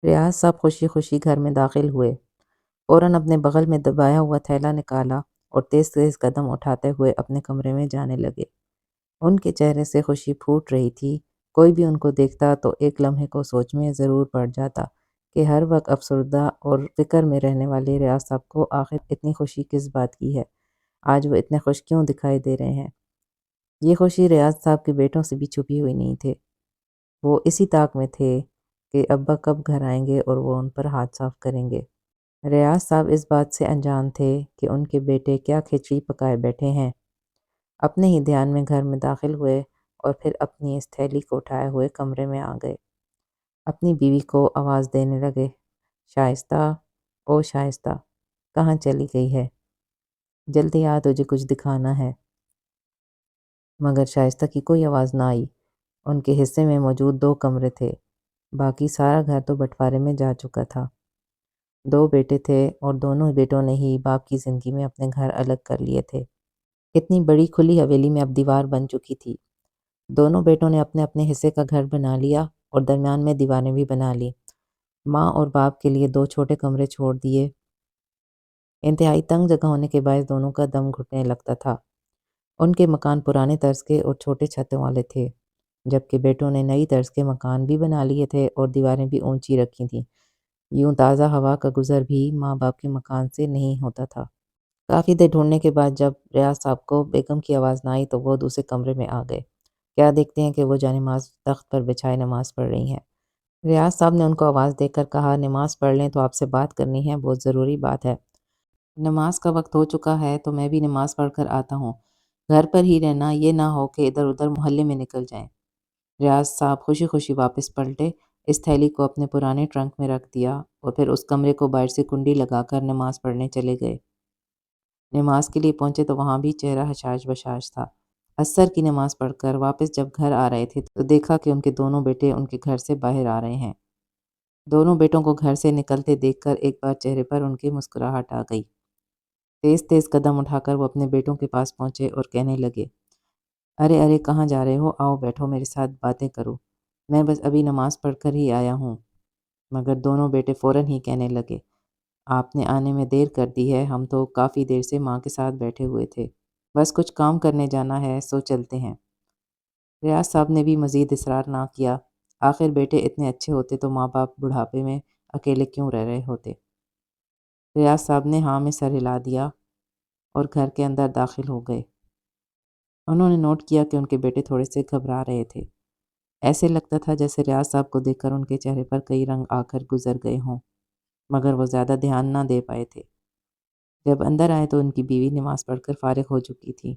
ریاض صاحب خوشی خوشی گھر میں داخل ہوئے، فوراً اپنے بغل میں دبایا ہوا تھیلا نکالا اور تیز تیز قدم اٹھاتے ہوئے اپنے کمرے میں جانے لگے۔ ان کے چہرے سے خوشی پھوٹ رہی تھی۔ کوئی بھی ان کو دیکھتا تو ایک لمحے کو سوچ میں ضرور پڑ جاتا کہ ہر وقت افسردہ اور فکر میں رہنے والے ریاض صاحب کو آخر اتنی خوشی کس بات کی ہے، آج وہ اتنے خوش کیوں دکھائی دے رہے ہیں۔ یہ خوشی ریاض صاحب کے بیٹوں سے بھی چھپی ہوئی نہیں تھے۔ وہ اسی طاق میں تھے کہ ابا کب گھر آئیں گے اور وہ ان پر ہاتھ صاف کریں گے۔ ریاض صاحب اس بات سے انجان تھے کہ ان کے بیٹے کیا کھچڑی پکائے بیٹھے ہیں۔ اپنے ہی دھیان میں گھر میں داخل ہوئے اور پھر اپنی اس تھیلی کو اٹھائے ہوئے کمرے میں آ گئے۔ اپنی بیوی کو آواز دینے لگے، شائستہ، او شائستہ، کہاں چلی گئی ہے؟ جلدی آ، تجھے کچھ دکھانا ہے۔ مگر شائستہ کی کوئی آواز نہ آئی۔ ان کے حصے میں موجود 2 کمرے تھے، باقی سارا گھر تو بٹوارے میں جا چکا تھا۔ 2 بیٹے تھے اور دونوں بیٹوں نے ہی باپ کی زندگی میں اپنے گھر الگ کر لیے تھے۔ اتنی بڑی کھلی حویلی میں اب دیوار بن چکی تھی۔ دونوں بیٹوں نے اپنے اپنے حصے کا گھر بنا لیا اور درمیان میں دیواریں بھی بنا لی۔ ماں اور باپ کے لیے 2 چھوٹے کمرے چھوڑ دیے۔ انتہائی تنگ جگہ ہونے کے باعث دونوں کا دم گھٹنے لگتا تھا۔ ان کے مکان پرانے طرز کے اور چھوٹے چھتوں والے تھے، جبکہ بیٹوں نے نئی طرز کے مکان بھی بنا لیے تھے اور دیواریں بھی اونچی رکھی تھیں۔ یوں تازہ ہوا کا گزر بھی ماں باپ کے مکان سے نہیں ہوتا تھا۔ کافی دیر ڈھونڈنے کے بعد جب ریاض صاحب کو بیگم کی آواز نہ آئی تو وہ دوسرے کمرے میں آ گئے۔ کیا دیکھتے ہیں کہ وہ جانماز تخت پر بچھائے نماز پڑھ رہی ہیں۔ ریاض صاحب نے ان کو آواز دے کر کہا، نماز پڑھ لیں تو آپ سے بات کرنی ہے، بہت ضروری بات ہے۔ نماز کا وقت ہو چکا ہے تو میں بھی نماز پڑھ کر آتا ہوں، گھر پر ہی رہنا، یہ نہ ہو کہ ادھر ادھر محلے میں نکل جائیں۔ ریاض صاحب خوشی خوشی واپس پلٹے، اس تھیلی کو اپنے پرانے ٹرنک میں رکھ دیا اور پھر اس کمرے کو باہر سے کنڈی لگا کر نماز پڑھنے چلے گئے۔ نماز کے لیے پہنچے تو وہاں بھی چہرہ حشاش بشاش تھا۔ عصر کی نماز پڑھ کر واپس جب گھر آ رہے تھے تو دیکھا کہ ان کے دونوں بیٹے ان کے گھر سے باہر آ رہے ہیں۔ دونوں بیٹوں کو گھر سے نکلتے دیکھ کر ایک بار چہرے پر ان کی مسکراہٹ آ گئی۔ تیز تیز قدم اٹھا کر وہ اپنے بیٹوں کے پاس پہنچے اور کہنے لگے، ارے ارے کہاں جا رہے ہو؟ آؤ بیٹھو، میرے ساتھ باتیں کرو، میں بس ابھی نماز پڑھ کر ہی آیا ہوں۔ مگر دونوں بیٹے فوراً ہی کہنے لگے، آپ نے آنے میں دیر کر دی ہے، ہم تو کافی دیر سے ماں کے ساتھ بیٹھے ہوئے تھے، بس کچھ کام کرنے جانا ہے، سو چلتے ہیں۔ ریاض صاحب نے بھی مزید اصرار نہ کیا، آخر بیٹے اتنے اچھے ہوتے تو ماں باپ بڑھاپے میں اکیلے کیوں رہ رہے ہوتے۔ ریاض صاحب نے ہاں میں سر ہلا دیا اور گھر کے اندر داخل ہو گئے۔ انہوں نے نوٹ کیا کہ ان کے بیٹے تھوڑے سے گھبرا رہے تھے۔ ایسے لگتا تھا جیسے ریاض صاحب کو دیکھ کر ان کے چہرے پر کئی رنگ آ کر گزر گئے ہوں، مگر وہ زیادہ دھیان نہ دے پائے تھے۔ جب اندر آئے تو ان کی بیوی نماز پڑھ کر فارغ ہو چکی تھی۔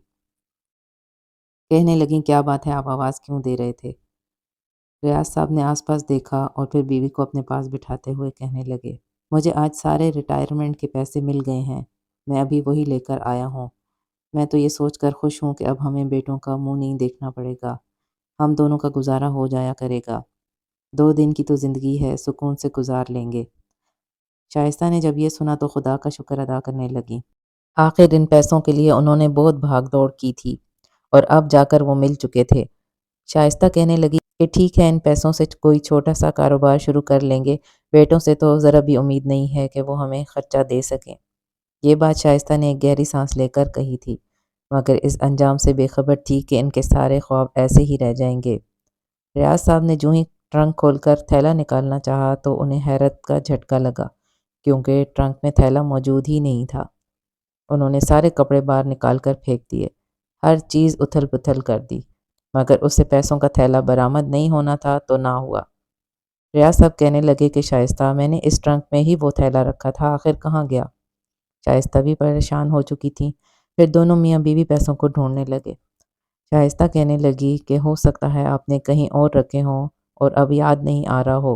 کہنے لگیں، کیا بات ہے، آپ آواز کیوں دے رہے تھے؟ ریاض صاحب نے آس پاس دیکھا اور پھر بیوی کو اپنے پاس بٹھاتے ہوئے کہنے لگے، مجھے آج سارے ریٹائرمنٹ کے پیسے مل گئے ہیں، میں ابھی وہی لے کر آیا ہوں۔ میں تو یہ سوچ کر خوش ہوں کہ اب ہمیں بیٹوں کا منہ نہیں دیکھنا پڑے گا، ہم دونوں کا گزارا ہو جایا کرے گا، 2 دن کی تو زندگی ہے، سکون سے گزار لیں گے۔ شائستہ نے جب یہ سنا تو خدا کا شکر ادا کرنے لگی۔ آخر ان پیسوں کے لیے انہوں نے بہت بھاگ دوڑ کی تھی اور اب جا کر وہ مل چکے تھے۔ شائستہ کہنے لگی کہ ٹھیک ہے، ان پیسوں سے کوئی چھوٹا سا کاروبار شروع کر لیں گے، بیٹوں سے تو ذرا بھی امید نہیں ہے کہ وہ ہمیں خرچہ دے سکیں۔ یہ بات شائستہ نے ایک گہری سانس لے کر کہی تھی، مگر اس انجام سے بے خبر تھی کہ ان کے سارے خواب ایسے ہی رہ جائیں گے۔ ریاض صاحب نے جو ہی ٹرنک کھول کر تھیلا نکالنا چاہا تو انہیں حیرت کا جھٹکا لگا، کیونکہ ٹرنک میں تھیلا موجود ہی نہیں تھا۔ انہوں نے سارے کپڑے باہر نکال کر پھینک دیے، ہر چیز اتھل پتھل کر دی، مگر اس سے پیسوں کا تھیلا برآمد نہیں ہونا تھا تو نہ ہوا۔ ریاض صاحب کہنے لگے کہ شائستہ، میں نے اس ٹرنک میں ہی وہ تھیلا رکھا تھا، آخر کہاں گیا؟ شائستہ بھی پریشان ہو چکی تھی۔ پھر دونوں میاں بیوی پیسوں کو ڈھونڈنے لگے۔ شائستہ کہنے لگی کہ ہو سکتا ہے آپ نے کہیں اور رکھے ہوں اور اب یاد نہیں آ رہا ہو،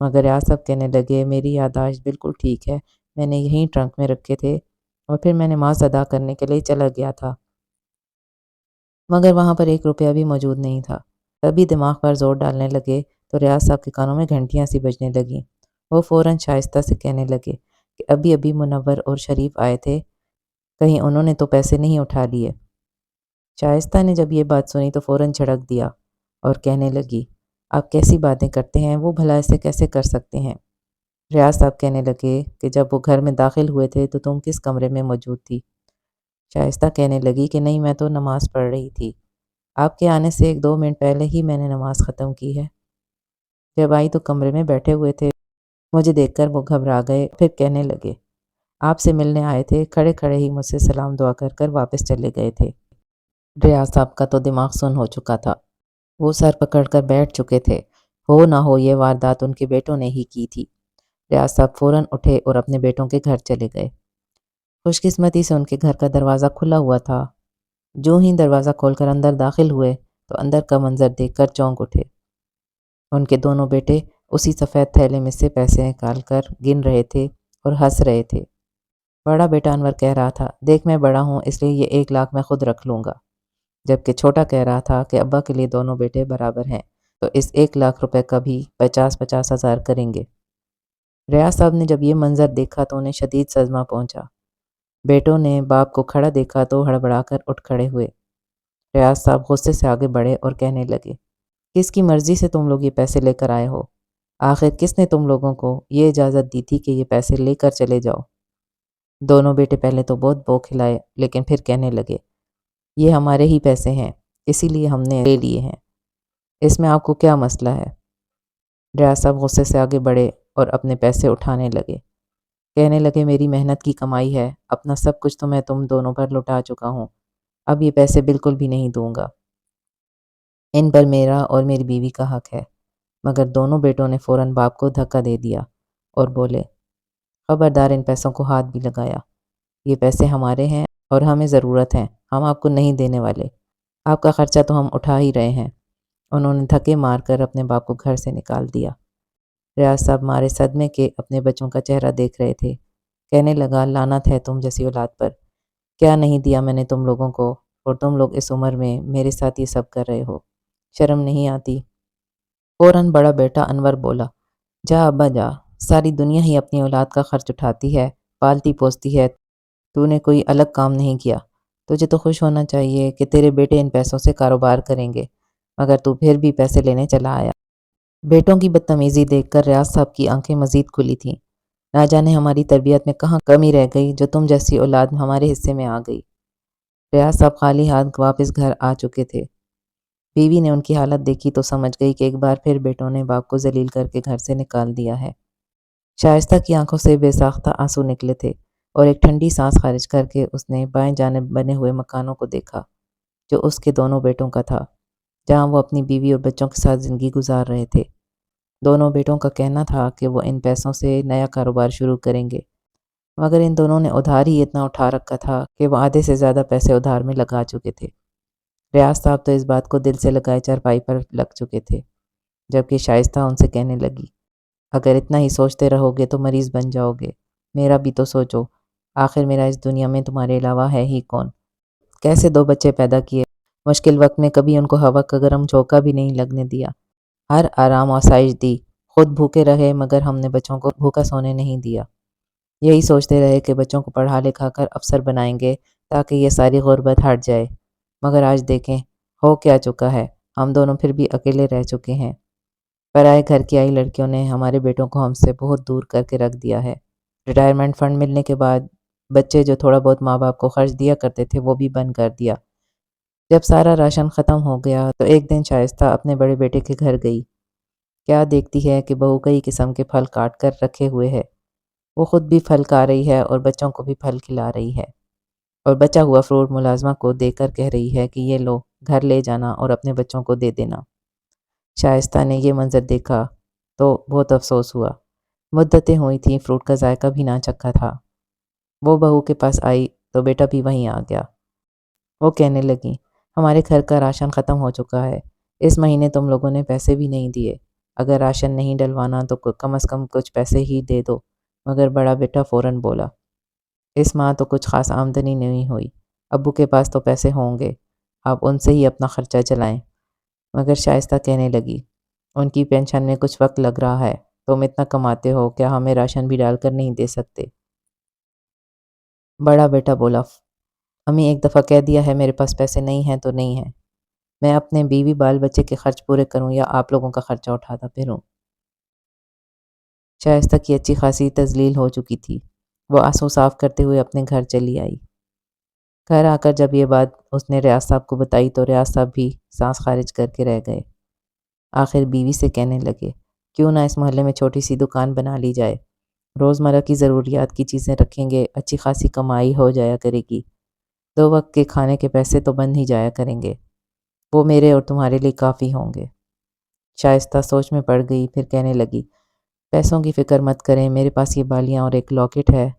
مگر ریاض صاحب کہنے لگے، میری یادداشت بالکل ٹھیک ہے، میں نے یہیں ٹرنک میں رکھے تھے اور پھر میں نماز ادا کرنے کے لیے چلا گیا تھا، مگر وہاں پر 1 روپیہ بھی موجود نہیں تھا۔ تبھی دماغ پر زور ڈالنے لگے تو ریاض صاحب کے کانوں میں گھنٹیاں سی بجنے لگیں۔ وہ فوراً شائستہ سے کہنے لگے کہ ابھی ابھی منور اور شریف آئے تھے، کہیں انہوں نے تو پیسے نہیں اٹھا لیے۔ شائستہ نے جب یہ بات سنی تو فوراً جھڑک دیا اور کہنے لگی، آپ کیسی باتیں کرتے ہیں، وہ بھلا ایسے کیسے کر سکتے ہیں؟ ریاض صاحب کہنے لگے کہ جب وہ گھر میں داخل ہوئے تھے تو تم کس کمرے میں موجود تھی؟ شائستہ کہنے لگی کہ نہیں، میں تو نماز پڑھ رہی تھی، آپ کے آنے سے 1-2 منٹ پہلے ہی میں نے نماز ختم کی ہے۔ جب آئی تو کمرے میں بیٹھے ہوئے تھے، مجھے دیکھ کر وہ گھبرا گئے، پھر کہنے لگے آپ سے ملنے آئے تھے، کھڑے کھڑے ہی مجھ سے سلام دعا کر کر واپس چلے گئے تھے۔ ریاض صاحب کا تو دماغ سن ہو چکا تھا، وہ سر پکڑ کر بیٹھ چکے تھے، ہو نہ ہو یہ واردات ان کے بیٹوں نے ہی کی تھی۔ ریاض صاحب فوراً اٹھے اور اپنے بیٹوں کے گھر چلے گئے۔ خوش قسمتی سے ان کے گھر کا دروازہ کھلا ہوا تھا، جو ہی دروازہ کھول کر اندر داخل ہوئے تو اندر کا منظر دیکھ کر چونک اٹھے۔ ان کے دونوں بیٹے اسی سفید تھیلے میں سے پیسے نکال کر گن رہے تھے اور ہنس رہے تھے۔ بڑا بیٹا انور کہہ رہا تھا دیکھ میں بڑا ہوں اس لیے یہ 1 لاکھ میں خود رکھ لوں گا، جبکہ چھوٹا کہہ رہا تھا کہ ابا کے لیے دونوں بیٹے برابر ہیں تو اس 1 لاکھ روپے کا بھی 50,000 کریں گے۔ ریاض صاحب نے جب یہ منظر دیکھا تو انہیں شدید صدمہ پہنچا۔ بیٹوں نے باپ کو کھڑا دیکھا تو ہڑبڑا کر اٹھ کھڑے ہوئے۔ ریاض صاحب غصے سے آگے بڑھے اور کہنے لگے کس کی مرضی سے تم لوگ یہ پیسے لے کر آئے ہو؟ آخر کس نے تم لوگوں کو یہ اجازت دی تھی کہ یہ پیسے لے کر چلے جاؤ؟ دونوں بیٹے پہلے تو بہت بوکھلائے لیکن پھر کہنے لگے یہ ہمارے ہی پیسے ہیں، اسی لیے ہم نے لے لیے ہیں، اس میں آپ کو کیا مسئلہ ہے؟ ریاض صاحب غصے سے آگے بڑھے اور اپنے پیسے اٹھانے لگے، کہنے لگے میری محنت کی کمائی ہے، اپنا سب کچھ تو میں تم دونوں پر لٹا چکا ہوں، اب یہ پیسے بالکل بھی نہیں دوں گا، ان پر میرا اور میری بیوی کا حق ہے۔ مگر دونوں بیٹوں نے فوراً باپ کو دھکا دے دیا اور بولے خبردار ان پیسوں کو ہاتھ بھی لگایا، یہ پیسے ہمارے ہیں اور ہمیں ضرورت ہے، ہم آپ کو نہیں دینے والے، آپ کا خرچہ تو ہم اٹھا ہی رہے ہیں۔ انہوں نے دھکے مار کر اپنے باپ کو گھر سے نکال دیا۔ ریاض صاحب مارے صدمے کے اپنے بچوں کا چہرہ دیکھ رہے تھے، کہنے لگا لعنت ہے تم جیسی اولاد پر، کیا نہیں دیا میں نے تم لوگوں کو، اور تم لوگ اس عمر میں میرے ساتھ یہ سب کر رہے ہو، شرم نہیں آتی؟ فوراً بڑا بیٹا انور بولا جا ابا جا، ساری دنیا ہی اپنی اولاد کا خرچ اٹھاتی ہے، پالتی پوستی ہے، تو نے کوئی الگ کام نہیں کیا، تجھے تو خوش ہونا چاہیے کہ تیرے بیٹے ان پیسوں سے کاروبار کریں گے، مگر تو پھر بھی پیسے لینے چلا آیا۔ بیٹوں کی بدتمیزی دیکھ کر ریاض صاحب کی آنکھیں مزید کھلی تھیں، نہ جانے ہماری تربیت میں کہاں کمی رہ گئی جو تم جیسی اولاد ہمارے حصے میں آ گئی۔ ریاض صاحب خالی ہاتھ واپس گھر آ چکے تھے۔ بیوی نے ان کی حالت دیکھی تو سمجھ گئی کہ ایک بار پھر بیٹوں نے باپ کو ذلیل کر کے گھر سے نکال دیا ہے۔ شائستہ کی آنکھوں سے بے ساختہ آنسو نکلے تھے اور ایک ٹھنڈی سانس خارج کر کے اس نے بائیں جانب بنے ہوئے مکانوں کو دیکھا جو اس کے دونوں بیٹوں کا تھا، جہاں وہ اپنی بیوی اور بچوں کے ساتھ زندگی گزار رہے تھے۔ دونوں بیٹوں کا کہنا تھا کہ وہ ان پیسوں سے نیا کاروبار شروع کریں گے، مگر ان دونوں نے ادھار ہی اتنا اٹھا رکھا تھا کہ وہ آدھے سے زیادہ پیسے ادھار میں لگا چکے تھے۔ ریاض صاحب تو اس بات کو دل سے لگائے چارپائی پر لگ چکے تھے، جبکہ شائستہ ان سے کہنے لگی اگر اتنا ہی سوچتے رہو گے تو مریض بن جاؤ گے، میرا بھی تو سوچو، آخر میرا اس دنیا میں تمہارے علاوہ ہے ہی کون؟ کیسے 2 بچے پیدا کیے، مشکل وقت میں کبھی ان کو ہوا کا گرم جھونکا بھی نہیں لگنے دیا، ہر آرام آسائش دی، خود بھوکے رہے مگر ہم نے بچوں کو بھوکا سونے نہیں دیا، یہی سوچتے رہے کہ بچوں کو پڑھا لکھا کر افسر بنائیں گے تاکہ یہ ساری غربت ہٹ جائے، مگر آج دیکھیں ہو کیا چکا ہے، ہم دونوں پھر بھی اکیلے رہ چکے ہیں، پرائے گھر کی آئی لڑکیوں نے ہمارے بیٹوں کو ہم سے بہت دور کر کے رکھ دیا ہے۔ ریٹائرمنٹ فنڈ ملنے کے بعد بچے جو تھوڑا بہت ماں باپ کو خرچ دیا کرتے تھے وہ بھی بند کر دیا۔ جب سارا راشن ختم ہو گیا تو ایک دن شائستہ اپنے بڑے بیٹے کے گھر گئی، کیا دیکھتی ہے کہ بہو کئی قسم کے پھل کاٹ کر رکھے ہوئے ہے، وہ خود بھی پھل کھا رہی ہے اور بچوں کو بھی پھل کھلا رہی ہے، اور بچا ہوا فروٹ ملازمہ کو دے کر کہہ رہی ہے کہ یہ لو گھر لے جانا اور اپنے بچوں کو دے دینا۔ شائستہ نے یہ منظر دیکھا تو بہت افسوس ہوا، مدتیں ہوئی تھیں فروٹ کا ذائقہ بھی نہ چکھا تھا۔ وہ بہو کے پاس آئی تو بیٹا بھی وہیں آ گیا۔ وہ کہنے لگی ہمارے گھر کا راشن ختم ہو چکا ہے، اس مہینے تم لوگوں نے پیسے بھی نہیں دیے، اگر راشن نہیں ڈلوانا تو کم از کم کچھ پیسے ہی دے دو، مگر بڑا بیٹا فوراً بولا اس ماہ تو کچھ خاص آمدنی نہیں ہوئی، ابو کے پاس تو پیسے ہوں گے، آپ ان سے ہی اپنا خرچہ چلائیں۔ مگر شائستہ کہنے لگی ان کی پینشن میں کچھ وقت لگ رہا ہے، تم اتنا کماتے ہو کیا ہمیں راشن بھی ڈال کر نہیں دے سکتے؟ بڑا بیٹا بولا امی ایک دفعہ کہہ دیا ہے میرے پاس پیسے نہیں ہیں تو نہیں ہیں، میں اپنے بیوی بال بچے کے خرچ پورے کروں یا آپ لوگوں کا خرچہ اٹھاتا پھروں؟ شائستہ کی اچھی خاصی تذلیل ہو چکی تھی۔ وہ آنسو صاف کرتے ہوئے اپنے گھر چلی آئی۔ گھر آ کر جب یہ بات اس نے ریاض صاحب کو بتائی تو ریاض صاحب بھی سانس خارج کر کے رہ گئے۔ آخر بیوی سے کہنے لگے، کیوں نہ اس محلے میں چھوٹی سی دکان بنا لی جائے، روزمرہ کی ضروریات کی چیزیں رکھیں گے، اچھی خاصی کمائی ہو جایا کرے گی، 2 وقت کے کھانے کے پیسے تو بن ہی جایا کریں گے، وہ میرے اور تمہارے لیے کافی ہوں گے۔ شائستہ سوچ میں پڑ گئی، پھر کہنے لگی، پیسوں کی فکر مت کریں، میرے پاس یہ بالیاں اور ایک لاکٹ ہے،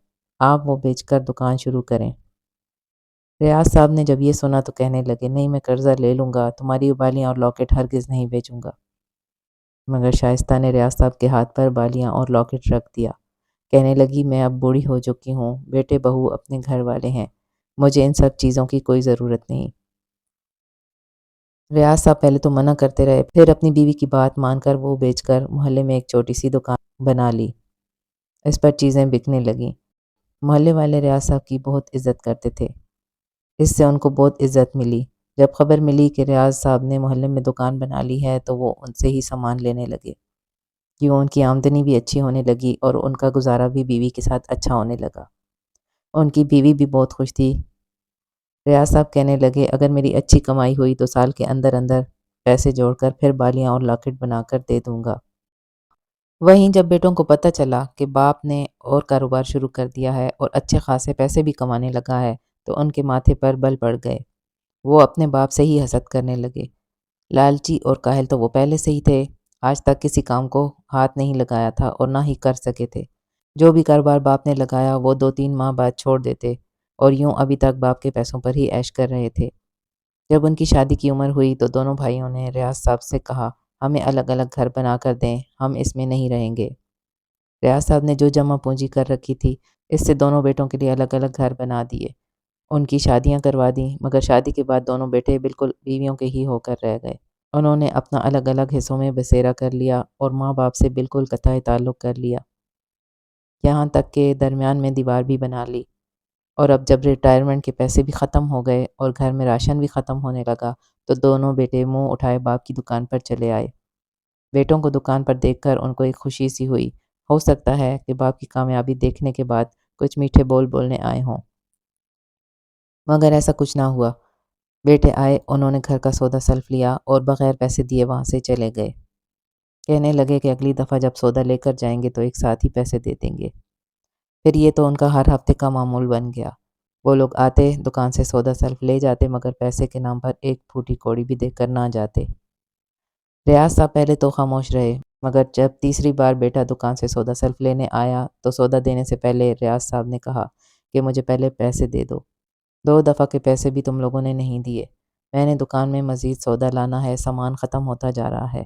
آپ وہ بیچ کر دکان شروع کریں۔ ریاض صاحب نے جب یہ سنا تو کہنے لگے، نہیں میں قرضہ لے لوں گا، تمہاری بالیاں اور لاکٹ ہرگز نہیں بیچوں گا۔ مگر شائستہ نے ریاض صاحب کے ہاتھ پر بالیاں اور لاکٹ رکھ دیا۔ کہنے لگی، میں اب بوڑھی ہو چکی ہوں، بیٹے بہو اپنے گھر والے ہیں، مجھے ان سب چیزوں کی کوئی ضرورت نہیں۔ ریاض صاحب پہلے تو منع کرتے رہے، پھر اپنی بیوی کی بات مان کر وہ بیچ کر محلے میں ایک چھوٹی سی دکان بنا لی۔ اس پر چیزیں بکنے لگیں۔ محلے والے ریاض صاحب کی بہت عزت کرتے تھے، اس سے ان کو بہت عزت ملی۔ جب خبر ملی کہ ریاض صاحب نے محلے میں دکان بنا لی ہے تو وہ ان سے ہی سامان لینے لگے، کیوں ان کی آمدنی بھی اچھی ہونے لگی اور ان کا گزارا بھی بیوی کے ساتھ اچھا ہونے لگا۔ ان کی بیوی بھی بہت خوش تھی۔ ریاض صاحب کہنے لگے، اگر میری اچھی کمائی ہوئی تو سال کے اندر اندر پیسے جوڑ کر پھر بالیاں اور لاکٹ بنا کر دے دوں گا۔ وہیں جب بیٹوں کو پتہ چلا کہ باپ نے اور کاروبار شروع کر دیا ہے اور اچھے خاصے پیسے بھی کمانے لگا ہے تو ان کے ماتھے پر بل پڑ گئے۔ وہ اپنے باپ سے ہی حسد کرنے لگے۔ لالچی اور کاہل تو وہ پہلے سے ہی تھے، آج تک کسی کام کو ہاتھ نہیں لگایا تھا اور نہ ہی کر سکے تھے۔ جو بھی کاروبار باپ نے لگایا وہ 2-3 ماہ بعد چھوڑ دیتے اور یوں ابھی تک باپ کے پیسوں پر ہی عیش کر رہے تھے۔ جب ان کی شادی کی عمر ہوئی تو دونوں بھائیوں نے ریاض صاحب سے کہا، ہمیں الگ الگ گھر بنا کر دیں، ہم اس میں نہیں رہیں گے۔ ریاض صاحب نے جو جمع پونجی کر رکھی تھی اس سے دونوں بیٹوں کے لیے الگ الگ گھر بنا دیے، ان کی شادیاں کروا دیں، مگر شادی کے بعد دونوں بیٹے بالکل بیویوں کے ہی ہو کر رہ گئے۔ انہوں نے اپنا الگ الگ حصوں میں بسیرا کر لیا اور ماں باپ سے بالکل قطع تعلق کر لیا، یہاں تک کہ درمیان میں دیوار بھی بنا لی۔ اور اب جب ریٹائرمنٹ کے پیسے بھی ختم ہو گئے اور گھر میں راشن بھی ختم ہونے لگا تو دونوں بیٹے منہ اٹھائے باپ کی دکان پر چلے آئے۔ بیٹوں کو دکان پر دیکھ کر ان کو ایک خوشی سی ہوئی، ہو سکتا ہے کہ باپ کی کامیابی دیکھنے کے بعد کچھ میٹھے بول بولنے آئے ہوں، مگر ایسا کچھ نہ ہوا۔ بیٹے آئے، انہوں نے گھر کا سودا سلف لیا اور بغیر پیسے دیے وہاں سے چلے گئے۔ کہنے لگے کہ اگلی دفعہ جب سودا لے کر جائیں گے تو ایک ساتھ ہی پیسے دے دیں گے۔ پھر یہ تو ان کا ہر ہفتے کا معمول بن گیا۔ وہ لوگ آتے، دکان سے سودا سلف لے جاتے، مگر پیسے کے نام پر ایک پھوٹی کوڑی بھی دے کر نہ جاتے۔ ریاض صاحب پہلے تو خاموش رہے، مگر جب تیسری بار بیٹا دکان سے سودا سلف لینے آیا تو سودا دینے سے پہلے ریاض صاحب نے کہا کہ مجھے پہلے پیسے دے دو، 2 دفعہ کے پیسے بھی تم لوگوں نے نہیں دیے، میں نے دکان میں مزید سودا لانا ہے، سامان ختم ہوتا جا رہا ہے،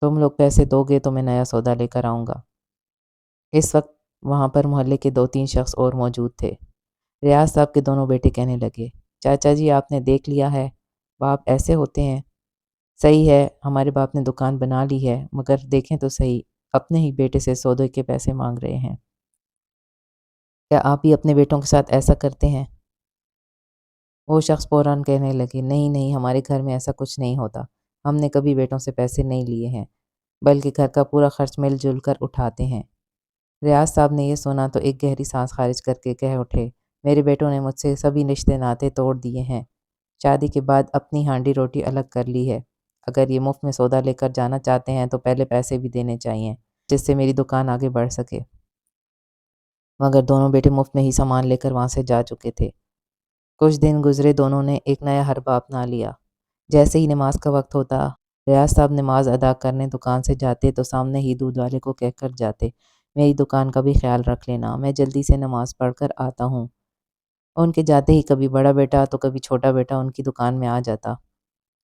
تم لوگ پیسے دو گے تو میں نیا سودا لے کر آؤں گا۔ اس وقت وہاں پر محلے کے 2-3 شخص اور موجود تھے۔ ریاض صاحب کے دونوں بیٹے کہنے لگے، چاچا جی آپ نے دیکھ لیا ہے، باپ ایسے ہوتے ہیں۔ صحیح ہے، ہمارے باپ نے دکان بنا لی ہے، مگر دیکھیں تو صحیح، اپنے ہی بیٹے سے سودے کے پیسے مانگ رہے ہیں۔ کیا آپ بھی اپنے بیٹوں کے ساتھ ایسا کرتے ہیں؟ وہ شخص فوراً کہنے لگے، نہیں نہیں، ہمارے گھر میں ایسا کچھ نہیں ہوتا، ہم نے کبھی بیٹوں سے پیسے نہیں لیے ہیں، بلکہ گھر کا پورا خرچ مل جل کر اٹھاتے ہیں۔ ریاض صاحب نے یہ سنا تو ایک گہری سانس خارج کر کے کہہ اٹھے، میرے بیٹوں نے مجھ سے سبھی رشتے ناطے توڑ دیے ہیں، شادی کے بعد اپنی ہانڈی روٹی الگ کر لی ہے، اگر یہ مفت میں سودا لے کر جانا چاہتے ہیں تو پہلے پیسے بھی دینے چاہیے جس سے میری دکان آگے بڑھ سکے۔ مگر دونوں بیٹے مفت میں ہی سامان لے کر وہاں سے جا چکے تھے۔ کچھ دن گزرے، دونوں نے ایک نیا حربہ اپنا لیا۔ جیسے ہی نماز کا وقت ہوتا، ریاض صاحب نماز ادا کرنے دکان سے جاتے تو سامنے ہی دودھ والے کو کہہ کر جاتے، میری دکان کا بھی خیال رکھ لینا، میں جلدی سے نماز پڑھ کر آتا ہوں۔ ان کے جاتے ہی کبھی بڑا بیٹا تو کبھی چھوٹا بیٹا ان کی دکان میں آ جاتا۔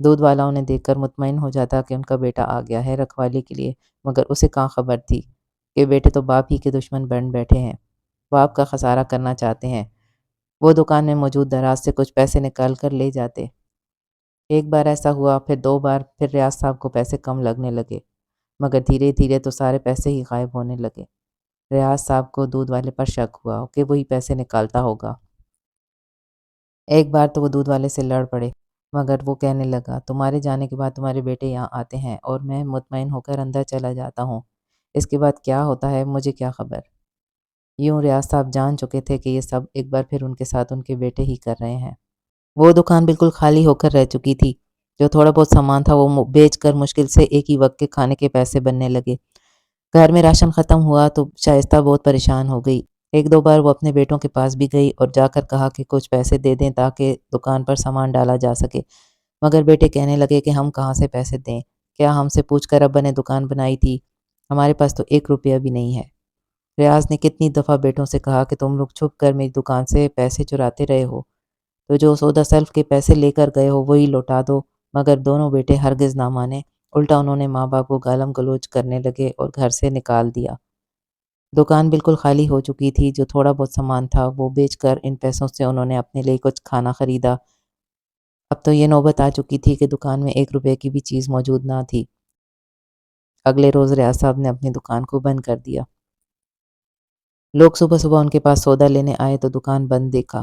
دودھ والا انہیں دیکھ کر مطمئن ہو جاتا کہ ان کا بیٹا آ گیا ہے رکھوالی کے لیے، مگر اسے کہاں خبر تھی کہ بیٹے تو باپ ہی کے دشمن بن بیٹھے ہیں، باپ کا خسارہ کرنا چاہتے ہیں۔ وہ دکان میں موجود دراز سے کچھ پیسے نکال کر لے جاتے۔ ایک بار ایسا ہوا، پھر 2 بار، پھر ریاض صاحب کو پیسے کم لگنے لگے، مگر دھیرے دھیرے تو سارے پیسے ہی غائب ہونے لگے۔ ریاض صاحب کو دودھ والے پر شک ہوا کہ وہی پیسے نکالتا ہوگا۔ ایک بار تو وہ دودھ والے سے لڑ پڑے، مگر وہ کہنے لگا، تمہارے جانے کے بعد تمہارے بیٹے یہاں آتے ہیں اور میں مطمئن ہو کر اندر چلا جاتا ہوں، اس کے بعد کیا ہوتا ہے مجھے کیا خبر۔ یوں ریاض صاحب جان چکے تھے کہ یہ سب ایک بار پھر ان کے ساتھ ان کے بیٹے ہی کر رہے ہیں۔ وہ دکان بالکل خالی ہو کر رہ چکی تھی۔ جو تھوڑا بہت سامان تھا وہ بیچ کر مشکل سے ایک ہی وقت کے کھانے کے پیسے بننے لگے۔ گھر میں راشن ختم ہوا تو شائستہ بہت پریشان ہو گئی۔ ایک دو بار وہ اپنے بیٹوں کے پاس بھی گئی اور جا کر کہا کہ کچھ پیسے دے دیں تاکہ دکان پر سامان ڈالا جا سکے، مگر بیٹے کہنے لگے کہ ہم کہاں سے پیسے دیں، کیا ہم سے پوچھ کر ابا نے دکان بنائی تھی، ہمارے پاس تو 1 روپیہ بھی نہیں ہے۔ ریاض نے کتنی دفعہ بیٹوں سے کہا کہ تم لوگ چھپ کر میری دکان سے پیسے چراتے رہے ہو، تو جو سودا سلف کے پیسے لے کر گئے ہو وہی لوٹا دو، مگر دونوں بیٹے ہرگز نہ مانے۔ الٹا انہوں نے ماں باپ کو گالم گلوچ کرنے لگے اور گھر سے نکال دیا۔ دکان بالکل خالی ہو چکی تھی۔ جو تھوڑا بہت سامان تھا وہ بیچ کر ان پیسوں سے انہوں نے اپنے لیے کچھ کھانا خریدا۔ اب تو یہ نوبت آ چکی تھی کہ دکان میں 1 روپے کی بھی چیز موجود نہ تھی۔ اگلے روز ریاض صاحب نے اپنی دکان کو بند کر دیا۔ لوگ صبح صبح ان کے پاس سودا لینے آئے تو دکان بند دیکھا۔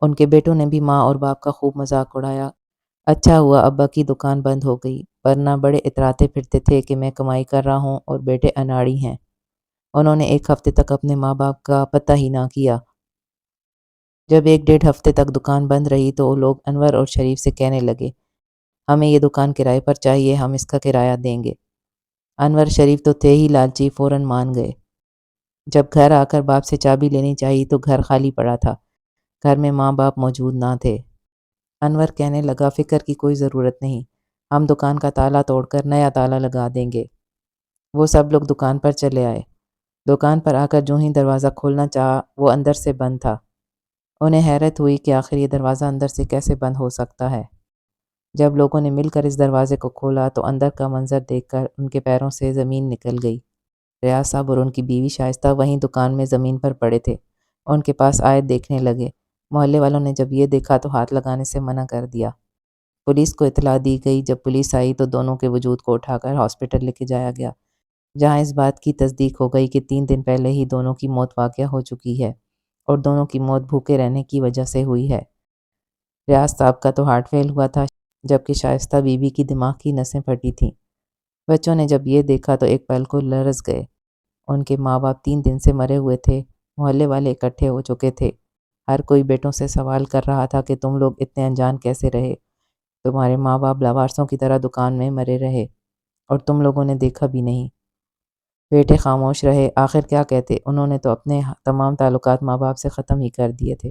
ان کے بیٹوں نے بھی ماں اور باپ کا خوب مذاق اڑایا۔ اچھا ہوا ابا کی دکان بند ہو گئی، ورنہ بڑے اتراتے پھرتے تھے کہ میں کمائی کر رہا ہوں اور بیٹے اناڑی ہیں۔ انہوں نے 1 ہفتے تک اپنے ماں باپ کا پتہ ہی نہ کیا۔ جب 1 ڈیڑھ ہفتے تک دکان بند رہی تو وہ لوگ انور اور شریف سے کہنے لگے، ہمیں یہ دکان کرائے پر چاہیے، ہم اس کا کرایہ دیں گے۔ انور شریف تو تھے ہی لالچی، فوراً مان گئے۔ جب گھر آ کر باپ سے چابی لینی چاہی تو گھر خالی پڑا تھا، گھر میں ماں باپ موجود نہ تھے۔ انور کہنے لگا، فکر کی کوئی ضرورت نہیں، ہم دکان کا تالا توڑ کر نیا تالا لگا دیں گے۔ وہ سب لوگ دکان پر چلے آئے۔ دکان پر آ کر جو ہی دروازہ کھولنا چاہا وہ اندر سے بند تھا۔ انہیں حیرت ہوئی کہ آخر یہ دروازہ اندر سے کیسے بند ہو سکتا ہے۔ جب لوگوں نے مل کر اس دروازے کو کھولا تو اندر کا منظر دیکھ کر ان کے پیروں سے زمین نکل گئی۔ ریاض صاحب اور ان کی بیوی شائستہ وہیں دکان میں زمین پر پڑے تھے۔ ان کے پاس آئے دیکھنے لگے۔ محلے والوں نے جب یہ دیکھا تو ہاتھ لگانے سے منع کر دیا۔ پولیس کو اطلاع دی گئی۔ جب پولیس آئی تو دونوں کے وجود کو اٹھا کر ہاسپٹل لے کے جایا گیا، جہاں اس بات کی تصدیق ہو گئی کہ 3 دن پہلے ہی دونوں کی موت واقع ہو چکی ہے اور دونوں کی موت بھوکے رہنے کی وجہ سے ہوئی ہے۔ ریاض صاحب کا تو ہارٹ فیل ہوا تھا، جبکہ شائستہ بی بی کی دماغ کی نسیں پھٹی تھیں۔ بچوں نے جب یہ دیکھا تو ایک پل کو لرز گئے۔ ان کے ماں باپ 3 دن سے مرے ہوئے تھے۔ محلے والے اکٹھے ہو چکے تھے۔ ہر کوئی بیٹوں سے سوال کر رہا تھا کہ تم لوگ اتنے انجان کیسے رہے؟ تمہارے ماں باپ لاوارثوں کی طرح دکان میں مرے رہے اور تم لوگوں نے دیکھا بھی نہیں۔ بیٹے خاموش رہے۔ آخر کیا کہتے، انہوں نے تو اپنے تمام تعلقات ماں باپ سے ختم ہی کر دیے تھے۔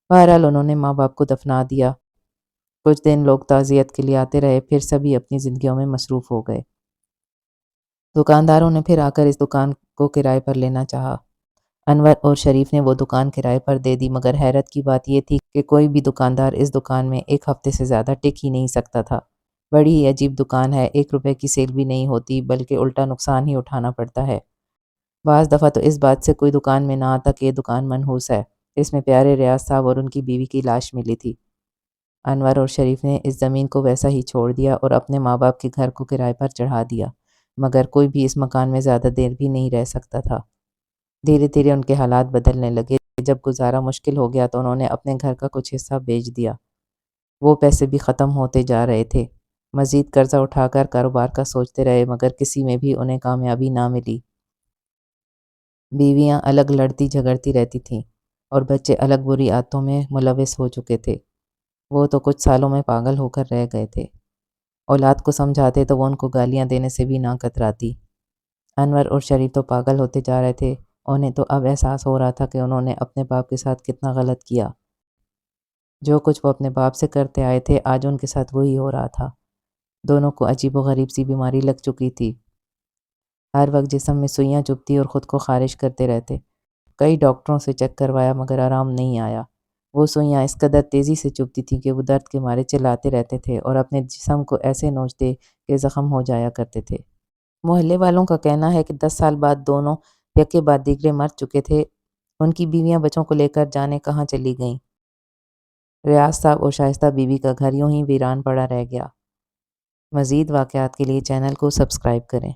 بہرحال انہوں نے ماں باپ کو دفنا دیا۔ کچھ دن لوگ تعزیت کے لیے آتے رہے، پھر سبھی اپنی زندگیوں میں مصروف ہو گئے۔ دکانداروں نے پھر آ کر اس دکان کو کرائے پر لینا چاہا۔ انور اور شریف نے وہ دکان کرائے پر دے دی، مگر حیرت کی بات یہ تھی کہ کوئی بھی دکاندار اس دکان میں 1 ہفتے سے زیادہ ٹک ہی نہیں سکتا تھا۔ بڑی ہی عجیب دکان ہے، 1 روپے کی سیل بھی نہیں ہوتی، بلکہ الٹا نقصان ہی اٹھانا پڑتا ہے۔ بعض دفعہ تو اس بات سے کوئی دکان میں نہ آتا کہ یہ دکان منحوس ہے۔ اس میں پیارے ریاض صاحب اور ان کی بیوی کی لاش ملی تھی۔ انور اور شریف نے اس زمین کو ویسا ہی چھوڑ دیا اور اپنے ماں باپ کے گھر کو کرائے پر چڑھا دیا، مگر کوئی بھی اس مکان میں زیادہ دیر بھی نہیں رہ سکتا تھا۔ دھیرے دھیرے ان کے حالات بدلنے لگے۔ جب گزارا مشکل ہو گیا تو انہوں نے اپنے گھر کا کچھ حصہ بیچ دیا۔ وہ پیسے بھی ختم ہوتے جا رہے تھے۔ مزید قرضہ اٹھا کر کاروبار کا سوچتے رہے، مگر کسی میں بھی انہیں کامیابی نہ ملی۔ بیویاں الگ لڑتی جھگڑتی رہتی تھیں اور بچے الگ بری عادتوں میں ملوث ہو چکے تھے۔ وہ تو کچھ سالوں میں پاگل ہو کر رہ گئے تھے۔ اولاد کو سمجھاتے تو وہ ان کو گالیاں دینے سے بھی نہ کتراتی۔ انور اور شریف تو پاگل ہوتے جا رہے تھے۔ انہیں تو اب احساس ہو رہا تھا کہ انہوں نے اپنے باپ کے ساتھ کتنا غلط کیا۔ جو کچھ وہ اپنے باپ سے کرتے آئے تھے آج ان کے ساتھ وہی ہو رہا تھا۔ دونوں کو عجیب و غریب سی بیماری لگ چکی تھی۔ ہر وقت جسم میں سوئیاں چبھتی اور خود کو خارش کرتے رہتے۔ کئی ڈاکٹروں سے چیک کروایا مگر آرام نہیں آیا۔ وہ سوئیاں اس قدر تیزی سے چبھتی تھیں کہ وہ درد کے مارے چلاتے رہتے تھے اور اپنے جسم کو ایسے نوچتے کہ زخم ہو جایا کرتے تھے۔ محلے والوں کا کہنا ہے کہ 10 سال بعد دونوں یکے بعد دیگرے مر چکے تھے۔ ان کی بیویاں بچوں کو لے کر جانے کہاں چلی گئیں۔ ریاض صاحب اور شائستہ بی بی کا گھر یوں ہی ویران پڑا رہ گیا۔ مزید واقعات کے لیے چینل کو سبسکرائب کریں۔